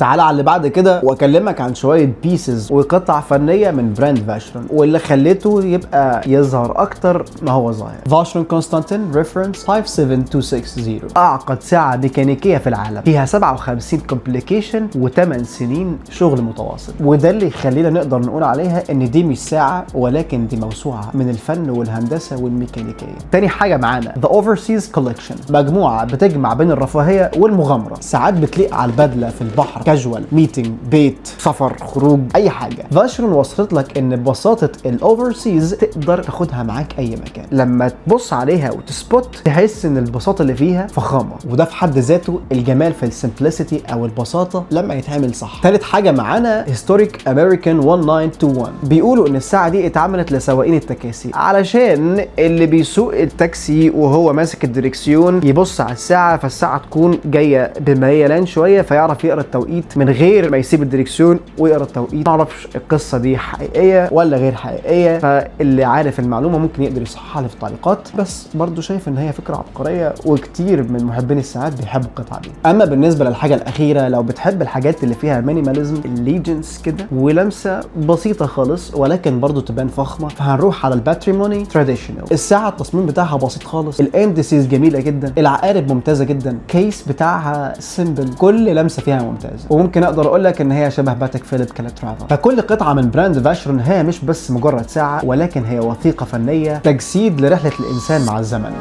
تعالى على اللي بعد كده واكلمك عن شويه بيسز وقطع فنيه من براند فاشرون واللي خليته يبقى يظهر اكتر ما هو ظاهر. فاشرون كونستانتين ريفرنس 57260 اعقد ساعه ميكانيكيه في العالم، فيها 57 كومبليكيشن و8 سنين شغل متواصل، وده اللي يخلينا نقدر نقول عليها ان دي مش ساعه ولكن دي موسوعه من الفن والهندسه والميكانيكيه. تاني حاجه معانا ذا اوفرسيز كولكشن، مجموعه بتجمع بين الرفاهيه والمغامره، ساعات بتليق على البدله في البحر، كاجوال، ميتنج، بيت، سفر، خروج، اي حاجه. فاشرون وصلت لك ان ببساطه الاوفرسيز تقدر تاخدها معاك اي مكان، لما تبص عليها وتسبوت تحس ان البساطه اللي فيها فخامه، وده في حد ذاته الجمال في السمبلسيتي او البساطه لما يتعمل صح. ثالث حاجه معانا هيستوريك امريكان 1921، بيقولوا ان الساعه دي اتعملت لسواقين التكاسي علشان اللي بيسوق التاكسي وهو ماسك الدريكسيون يبص على الساعه، فالساعه تكون جايه بميلان شويه فيعرف يقرا التوقيت من غير ما يسيب الدريكسيون ويقرا التوقيت. معرفش القصه دي حقيقيه ولا غير حقيقيه، فاللي عارف المعلومه ممكن يقدر يصححها لي في التعليقات، بس برضو شايف ان هي فكره عبقريه وكتير من محبين الساعات بيحبوا القطعه دي. اما بالنسبه للحاجه الاخيره، لو بتحب الحاجات اللي فيها مينيماليزم، الليجنس كده ولمسه بسيطه خالص ولكن برضو تبان فخمه، فهنروح على الباتريموني تراديشنال. الساعه التصميم بتاعها بسيط خالص، الاندسيز جميله جدا، العقارب ممتازه جدا، كيس بتاعها سيمبل، كل لمسه فيها ممتازه، وممكن اقدر اقول لك ان هي شبه باتيك فيليب كالاترافا. فكل قطعه من براند فاشرون هي مش بس مجرد ساعه ولكن هي وثيقه فنيه، تجسيد لرحله الانسان مع الزمن.